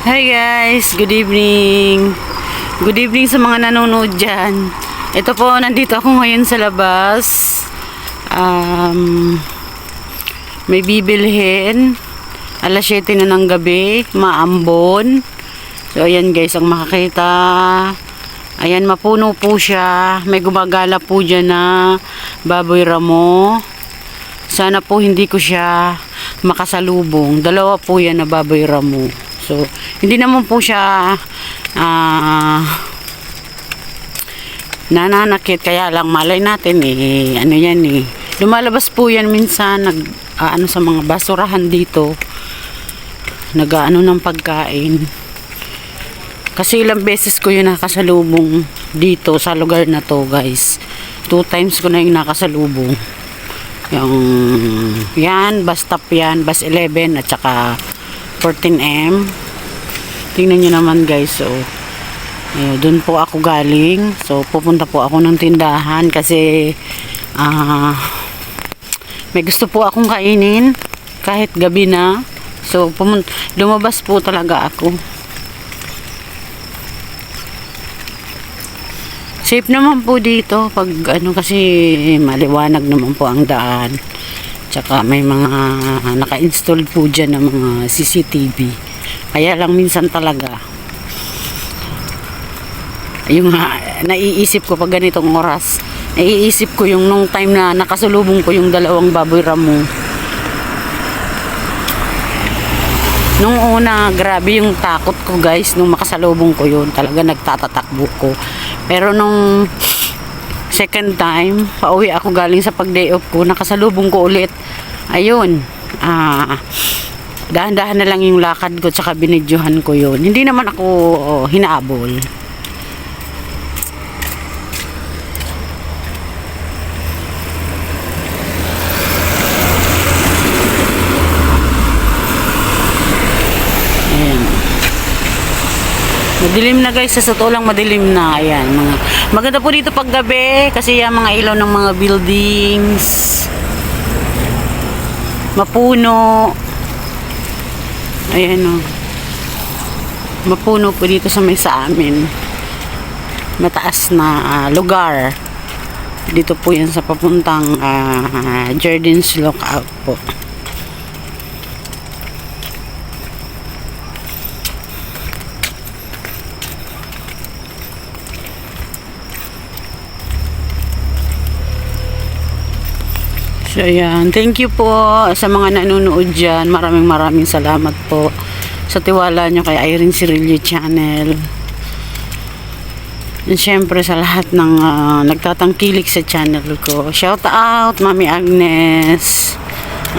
Hi guys, good evening. Good evening sa mga nanonood dyan. Ito po, nandito ako ngayon sa labas. May bibilhin. Alas 7 na ng gabi, maambon. So ayan guys, ang makakita. Ayan, mapuno po siya. May gumagala po dyan na baboy ramo. Sana po hindi ko siya makasalubong. Dalawa po yan na baboy ramo. So, hindi naman po siya nananakit, kaya lang malay natin ano yan lumalabas po yan minsan sa mga basurahan dito, nag-aano ng pagkain. Kasi ilang beses ko yun nakasalubong dito sa lugar na to guys. 2 times ko na yung nakasalubong. Yung yan, bus stop yan, bus 11 at saka 14M. Tingnan nyo naman guys. So doon po ako galing. So pupunta po ako ng tindahan kasi may gusto po akong kainin kahit gabi na. So lumabas po talaga ako. Safe naman po dito pag kasi maliwanag naman po ang daan. Tsaka may mga naka-install po dyan ng mga CCTV. Kaya lang minsan talaga yung naiisip ko pag ganitong oras, naiisip ko yung nung time na nakasalubong ko yung dalawang baboy ramo. Nung una, grabe yung takot ko guys, nung makasalubong ko yun, talaga nagtatatakbo ko. Pero nung second time, pauwi ako galing sa pag-day off ko, nakasalubong ko ulit. Ayun, dahan-dahan na lang yung lakad ko, tsaka binidyohan ko yun. Hindi naman ako hinaabol. Ayan. Madilim na guys, sa totoo lang madilim na. Ayan, maganda po dito pag gabi kasi yung mga ilaw ng mga buildings mapuno. Ayan o, mapuno po dito sa may sa amin, mataas na lugar dito po yan sa papuntang Jordan's Lookout po. So, ayan. Thank you po sa mga nanonood dyan. Maraming salamat po sa tiwala nyo kay Irene Cirillo Channel. And syempre sa lahat ng nagtatangkilik sa channel ko. Shout out, Mami Agnes,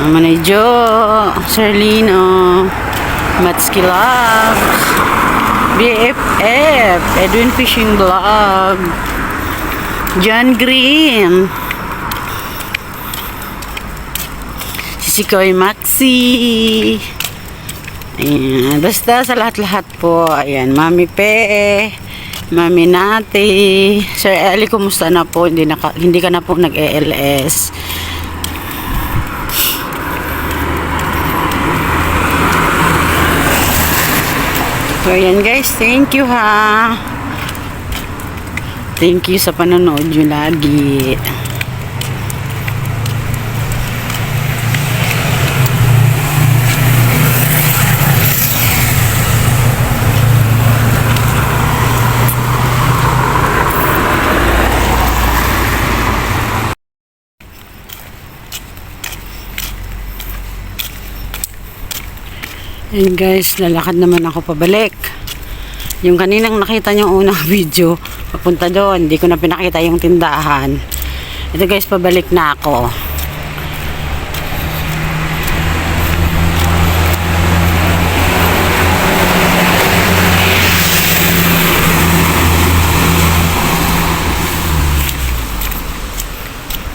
Manay Jo, Sir Lino, Matski Loves, BFF, Edwin Fishing Vlog, John Green, si Koy Maxi. Ayan. Basta sa lahat-lahat po. Ayan. Mami Pe, Mami Nati, Sir Eli, kumusta na po? Hindi ka na po nag-ELS. So ayan guys, thank you ha. Thank you sa panonood nyo lagi. Ayan guys, lalakad naman ako pabalik. Yung kaninang nakita nyo unang video, papunta doon, hindi ko na pinakita yung tindahan. Ito guys, pabalik na ako.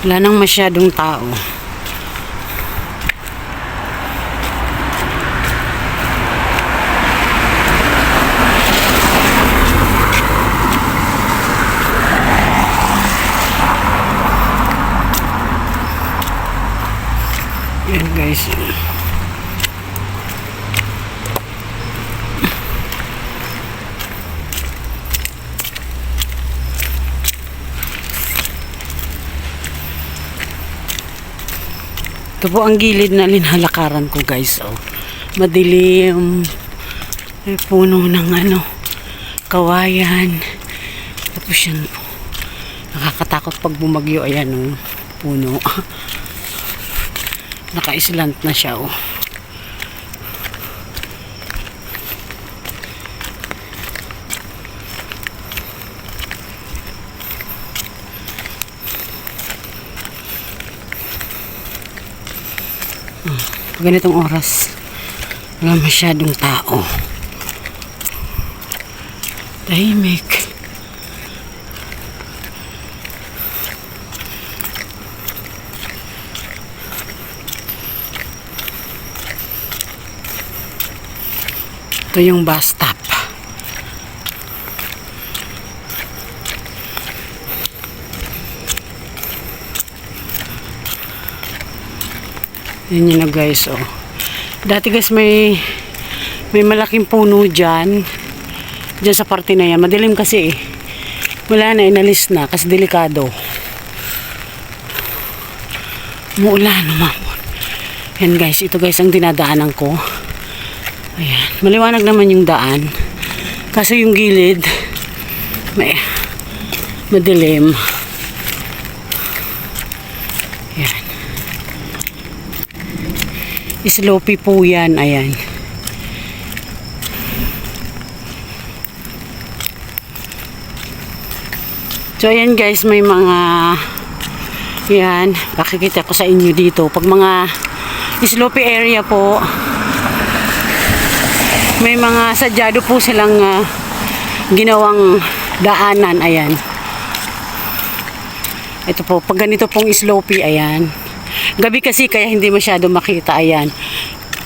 Wala nang masyadong tao. Yan guys. Ito po ang gilid na linalakaran ko guys. Oh. Madilim. May puno ng kawayan. Tapos yan po. Nakakatakot pag bumagyo. Ayan oh. Puno. Naka-islant na siya oh. Pag ganitong oras wala masyadong tao, tahimik. Ito yung bus stop. Yan yun na guys oh. Dati guys may malaking puno dyan sa parte na yan. Madilim kasi eh. Wala na, inalis na kasi delikado. Umuulan, umamon. Yan guys, ito guys ang dinadaanan ko. Ayan, maliwanag naman yung daan. Kaso yung gilid madilim. Ayan. Slopey po yan, ayan. So ayan guys, may mga yan, pakikita ko sa inyo dito. Pag mga slopey area po, may mga sadyado po silang ginawang daanan, ayan. Ito po, pag ganito pong slopey, ayan. Gabi kasi kaya hindi masyado makita, ayan.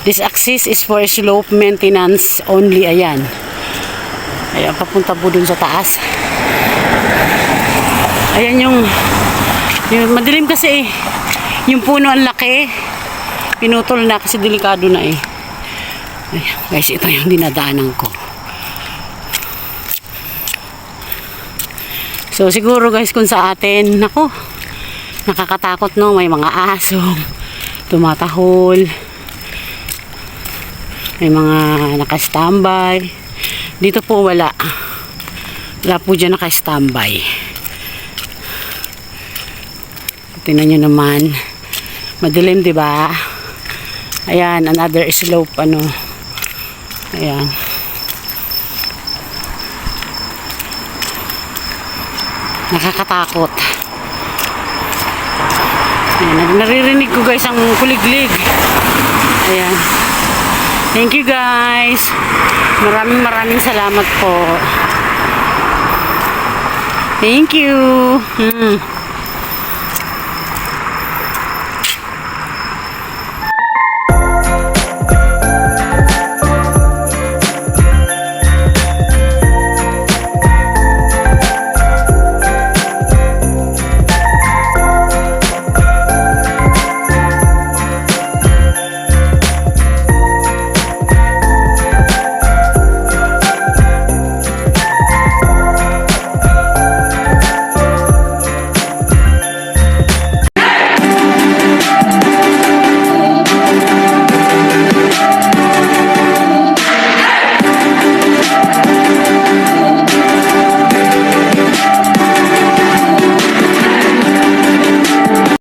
This axis is for slope maintenance only, ayan. Ayan, papunta po dun sa taas. Ayan yung madilim kasi eh. Yung puno ang laki. Pinutol na kasi delikado na eh. Ayan, guys, ito yung dinadaanan ko. So siguro guys kung sa atin, nako, nakakatakot no, may mga asong tumatahol, may mga naka-standby. Dito po wala po dyan naka-standby. Tingnan nyo naman, madilim diba? Ayan, another slope ayan. Nakakatakot. Ayan, naririnig ko guys ang kuliglig. Ayan. Thank you guys. Maraming salamat po. Thank you.